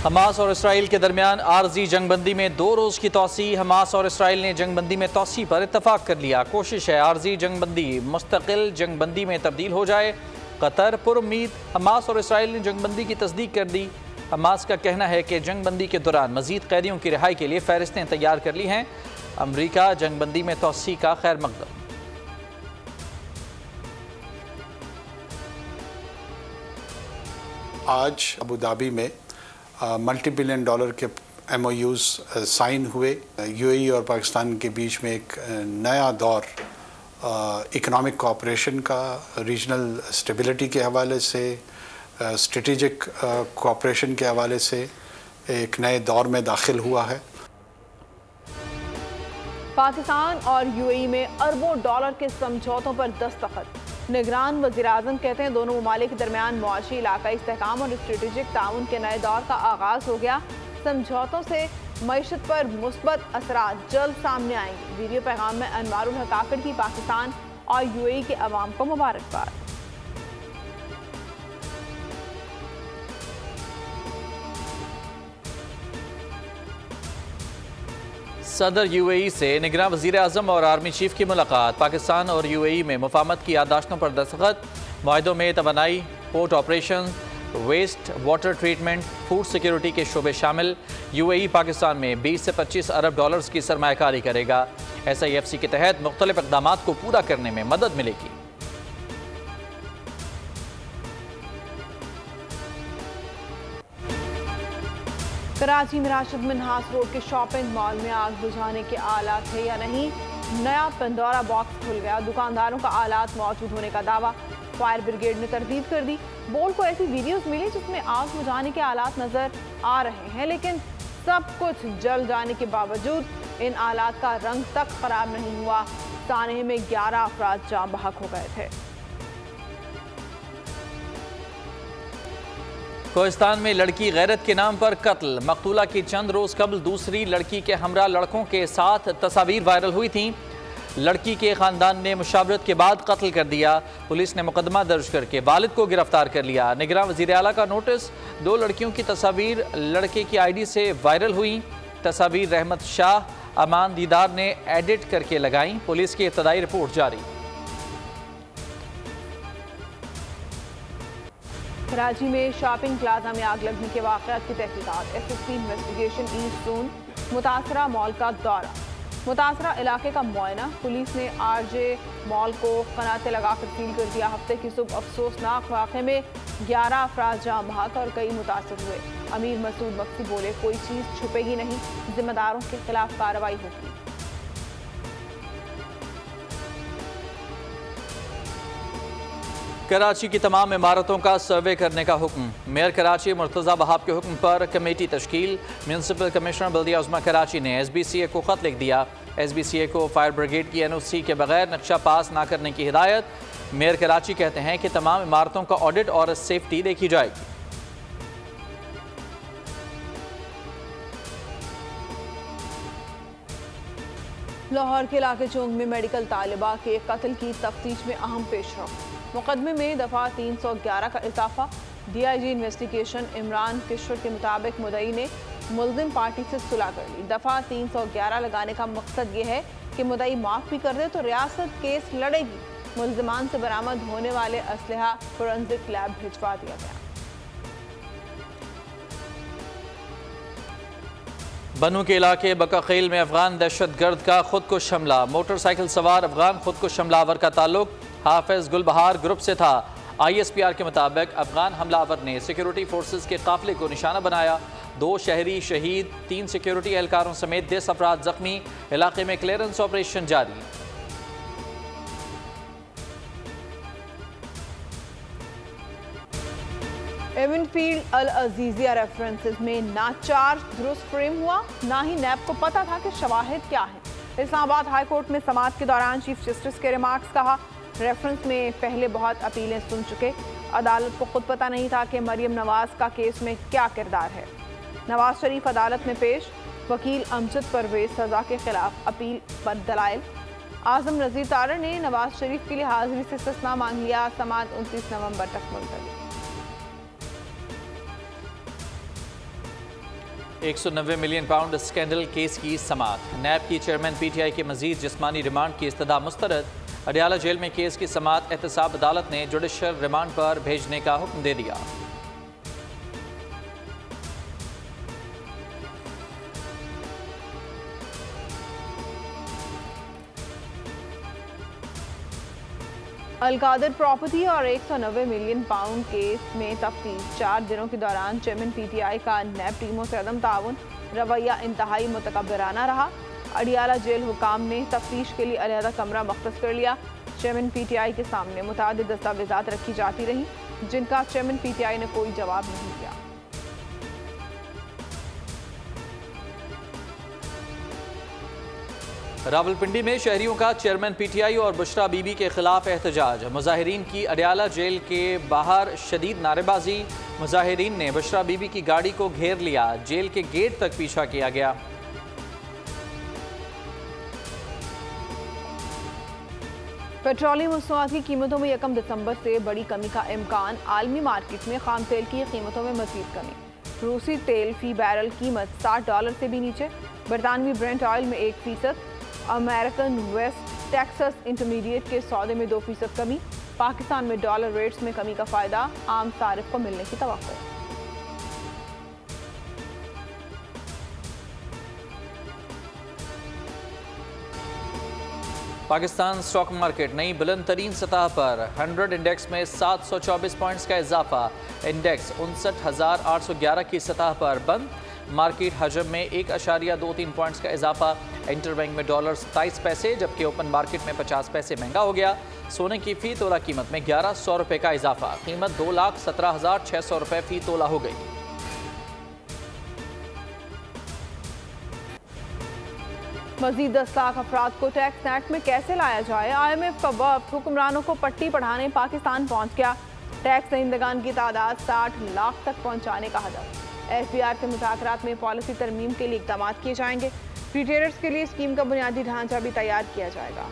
Hamas और Israel के दरमियान आर्जी जंगबंदी में 2 रोज़ की तोसी। हमास और इसराइल ने जंगबंदी में तोसी पर इत्तफाक कर लिया। कोशिश है आर्जी जंगबंदी मुस्तकिल जंगबंदी में तब्दील हो जाए। कतर पुरुम्मीद। हमास और इसराइल ने जंगबंदी की तस्दीक कर दी। हमास का कहना है कि जंगबंदी के दौरान मजीद कैदियों की रिहाई के लिए फहरिस्तें तैयार कर ली हैं। अमरीका जंगबंदी में तोसी का खैर मकदम। आज अबू धाबी में मल्टी बिलियन डॉलर के MOUs साइन हुए। UAE और पाकिस्तान के बीच में एक नया दौर इकोनॉमिक कोऑपरेशन का, रीजनल स्टेबिलिटी के हवाले से, स्ट्रेटेजिक कोऑपरेशन के हवाले से एक नए दौर में दाखिल हुआ है। पाकिस्तान और UAE में अरबों डॉलर के समझौतों पर दस्तखत। निगरान वज़ीर-ए-आज़म कहते हैं दोनों ममालिक के दरमियान मुआशी इलाकाई इस्तेहकाम और स्ट्रेटेजिक ताउन के नए दौर का आगाज़ हो गया। समझौतों से मईशत पर मुस्बत असरात जल्द सामने आएंगे। वीडियो पैगाम में अनवारुल हक काकड़ की पाकिस्तान और UAE के अवाम को मुबारकबाद। सदर UAE से निगरान वज़ीर-ए-आज़म और आर्मी चीफ की मुलाकात। पाकिस्तान और UAE में मुफाहमत की याददाश्तों पर दस्तखत। मुआहिदों में तवानाई, port operation, waste water treatment, food security के शोबे शामिल। UAE पाकिस्तान में 20 से 25 अरब डॉलर्स की सरमायाकारी करेगा। SIFC के तहत मुख्तलिफ इक़दामात को पूरा करने में मदद मिलेगी। कराची में राशिद मिन्हास रोड के शॉपिंग मॉल में आग बुझाने के आलात है या नहीं, नया पंडोरा बॉक्स खुल गया। दुकानदारों का आलात मौजूद होने का दावा। फायर ब्रिगेड ने तरदीद कर दी। बोर्ड को ऐसी वीडियोस मिली जिसमें आग बुझाने के आलात नजर आ रहे हैं, लेकिन सब कुछ जल जाने के बावजूद इन आलात का रंग तक खराब नहीं हुआ। सानहे में 11 अफराद जाम बहक हो गए थे। कोहिस्तान में लड़की गैरत के नाम पर कत्ल। मकतूला की चंद रोज़ कबल दूसरी लड़की के हमरा लड़कों के साथ तस्वीर वायरल हुई थी। लड़की के ख़ानदान ने मुशावरत के बाद कत्ल कर दिया। पुलिस ने मुकदमा दर्ज करके वालिद को गिरफ्तार कर लिया। निगरान वज़ीर आला का नोटिस। 2 लड़कियों की तस्वीर लड़के की ID से वायरल हुई। तस्वीर रहमत शाह, अमान दीदार ने एडिट करके लगाई। पुलिस की इब्तदाई रिपोर्ट जारी। कराची में शॉपिंग प्लाजा में आग लगने के वाक़यात की तहकीकात। SSP इन्वेस्टिगेशन ईस्ट जोन मुतासरा मॉल का दौरा, मुतासरा इलाके का मुआयना। पुलिस ने RJ मॉल को कनाते लगाकर सील कर दिया। हफ्ते की सुबह अफसोसनाक वाक़े में 11 अफराद जाम बहक और कई मुतासर हुए। अमीर मसूद मक्सी बोले कोई चीज़ छुपेगी नहीं, जिम्मेदारों के खिलाफ कार्रवाई होगी। कराची की तमाम इमारतों का सर्वे करने का हुक्म। मेयर कराची मुर्तज़ा वहाब के हुक्म पर कमेटी तश्कील। म्यूनसिपल कमिश्नर बल्दिया उज़्मा कराची ने SBCA को ख़त लिख दिया। SBCA को फायर ब्रिगेड की NOC के बगैर नक्शा पास ना करने की हिदायत। मेयर कराची कहते हैं कि तमाम इमारतों का ऑडिट और सेफ्टी देखी जाएगी। लाहौर के इलाके चौंग में मेडिकल तालिबा के कत्ल की तफ्तीश में अहम पेशरफ। मुकदमे में दफ़ा 311 का इजाफा। DIG इन्वेस्टिगेशन इमरान किशोर के मुताबिक मुद्दई ने मुल्ज़िम पार्टी से सुलह कर ली। दफ़ा 311 लगाने का मकसद ये है कि मुद्दई माफ़ भी कर दे तो रियासत केस लड़ेगी। मुल्ज़िमान से बरामद होने वाले असलहा फोरेंसिक लैब भिजवा दिया गया। बनू के इलाके बकाखील में अफगान दहशतगर्द का खुदकुश हमला। मोटरसाइकिल सवार अफगान खुदकुश हमलावर का ताल्लुक हाफिज गुलबहार ग्रुप से था। ISPR के मुताबिक अफगान हमलावर ने सिक्योरिटी फोर्सेस के काफिले को निशाना बनाया। 2 शहरी शहीद, 3 सिक्योरिटी एहलकारों समेत 10 अफराद जख्मी। इलाके में क्लियरेंस ऑपरेशन जारी। एवनफील्ड अल अजीजिया रेफरेंसेस में ना चार्ज दुरुस्त फ्रेम हुआ, ना ही नैब को पता था कि शवाहिद क्या है। इस्लामाबाद हाई कोर्ट में समाअत के दौरान चीफ जस्टिस के रिमार्क्स। कहा रेफरेंस में पहले बहुत अपीलें सुन चुके, अदालत को खुद पता नहीं था कि मरियम नवाज का केस में क्या किरदार है। नवाज शरीफ अदालत में पेश। वकील अमजद परवेज सजा के खिलाफ अपील पर दलाइल। आजम नज़ीर तारड़ ने नवाज शरीफ के लिए हाजिरी से इस्तिस्ना मांग लिया। समाअत 29 नवंबर तक मुलतवी। 190 मिलियन पाउंड स्कैंडल केस की समाअत। नैब की चेयरमैन पीटीआई के मजीद जिस्मानी रिमांड की इस्तदा मुस्तरद। अडियाला जेल में केस की समाअत एहतसाब अदालत ने जुडिशल रिमांड पर भेजने का हुक्म दे दिया। अलकादर प्रॉपर्टी और 190 मिलियन पाउंड केस में तफ्तीश। 4 दिनों के दौरान चेयरमैन पीटीआई का नैब टीमों से अदम ताउन, रवैया इंतहाई मुतकब्बराना रहा। अडियाला जेल हुकाम ने तफ्तीश के लिए अलहदा कमरा मख्तस कर लिया। चेयरमैन पीटीआई के सामने मुतादिद दस्तावेजात रखी जाती रहीं, जिनका चेयरमैन पीटीआई ने कोई जवाब नहीं दिया। रावलपिंडी में शहरियों का चेयरमैन पीटीआई और बुशरा बीबी के खिलाफ एहतजाज। मुजाहिरीन की अडियाला जेल के बाहर शदीद नारेबाजी। मुजाहिरीन ने बुशरा बीबी की गाड़ी को घेर लिया। जेल के गेट तक पीछा किया गया। पेट्रोलियम मसनूआत की कीमतों में 1 दिसंबर से बड़ी कमी का इम्कान। आलमी मार्केट में खाम तेल की कीमतों में मजीद कमी। रूसी तेल फी बैरल कीमत $60 से भी नीचे। बरतानवी ब्रेंट ऑयल में 1%। अमेरिकन वेस्ट टेक्सास इंटरमीडिएट के सौदे में 2% कमी। पाकिस्तान में डॉलर रेट्स में कमी का फायदा आम सारिफ को मिलने की तवक्को। पाकिस्तान स्टॉक मार्केट नई बुलंद तरीन सतह पर। 100 इंडेक्स में 724 पॉइंट्स का इजाफा। इंडेक्स 59,811 की सतह पर बंद। मार्केट हजम में 1.23 पॉइंट्स का इजाफा। इंटरबैंक में डॉलर 27 पैसे, जबकि ओपन मार्केट में 50 पैसे महंगा हो गया। सोने की फी तोला कीमत में 1100 रुपये का इजाफा। कीमत 2,17,600 रुपये फी तोला हो गई। मजीद 10 लाख अफराद को टैक्स नेट में कैसे लाया जाए। IMF का वफ्द हुक्मरानों को पट्टी पढ़ाने पाकिस्तान पहुंच गया। टैक्स दहिंदगान की तादाद 60 लाख तक पहुंचाने का हदफ। FBR से मुज़ाकरात में पॉलिसी तरमीम के लिए इक़दाम किए जाएंगे। रिटेलर्स के लिए स्कीम का बुनियादी ढांचा भी तैयार किया जाएगा।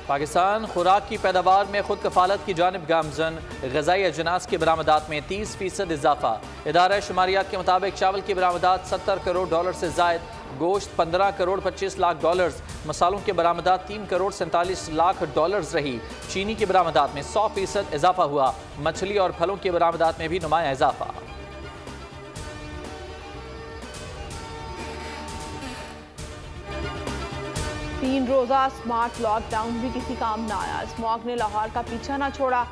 पाकिस्तान खुराक की पैदावार में खुद कफालत की जानिब गामजन। ग़िज़ाई अजनास की बरामदात में 30% इजाफा। इदारा शुमारियात के मुताबिक चावल की बरामदात $70 करोड़ से जायद, गोश्त $15 करोड़ 25 लाख, मसालों की बरामदात $3 करोड़ 47 लाख रही। चीनी की बरामदात में 100% इजाफा हुआ। मछली और फलों की बरामदात में भी नुमाया इजाफा। तीन रोज़ा स्मार्ट लॉकडाउन भी किसी काम न आया। स्मॉग ने लाहौर का पीछा न छोड़ा।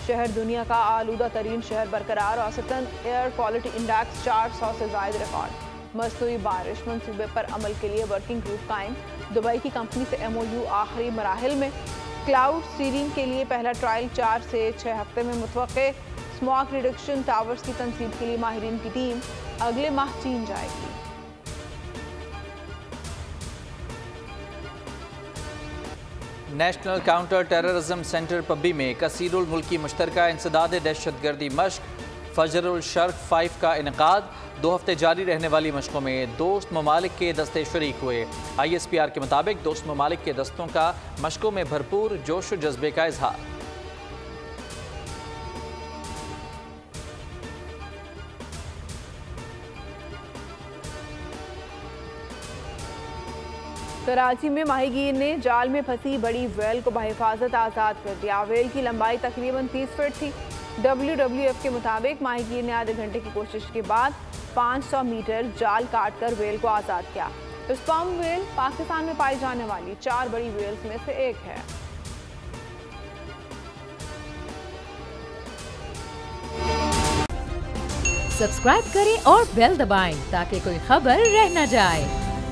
शहर दुनिया का आलूदा तरीन शहर बरकरार। औसतन एयर क्वालिटी इंडेक्स 400 से ज़ायद रिकॉर्ड। मसनूई बारिश मंसूबे पर अमल के लिए वर्किंग ग्रुप कायम। दुबई की कंपनी से MOU आखिरी मराहिल में। क्लाउड सीडिंग के लिए पहला ट्रायल 4 से 6 हफ्ते में मुतवक्के। स्मॉग रिडक्शन टावर्स की तनसीब के लिए माहिरीन की टीम अगले माह चीन जाएगी। नेशनल काउंटर टेररिज्म सेंटर पब्बी में कसीरुल मुल्की मुश्तरका इंसदाद दहशतगर्दी मश्क फजरुल शर्क 5 का इनकाद। 2 हफ्ते जारी रहने वाली मशकों में दोस्त ममालिक के दस्ते शरीक हुए। ISPR के मुताबिक दोस्त ममालिक के दस्तों का मशकों में भरपूर जोश व जज्बे का इजहार। कराची में माहीगीर ने जाल में फंसी बड़ी वेल को बहिफाजत आज़ाद कर दिया। वेल की लंबाई तकरीबन 30 फीट थी। WWF के मुताबिक माहीगीर ने आधे घंटे की कोशिश के बाद 500 मीटर जाल काटकर वेल को आज़ाद किया। स्पर्म वेल पाकिस्तान में पाई जाने वाली 4 बड़ी वेल्स में से एक है। सब्सक्राइब करें और बेल दबाएं ताकि कोई खबर रह न जाए।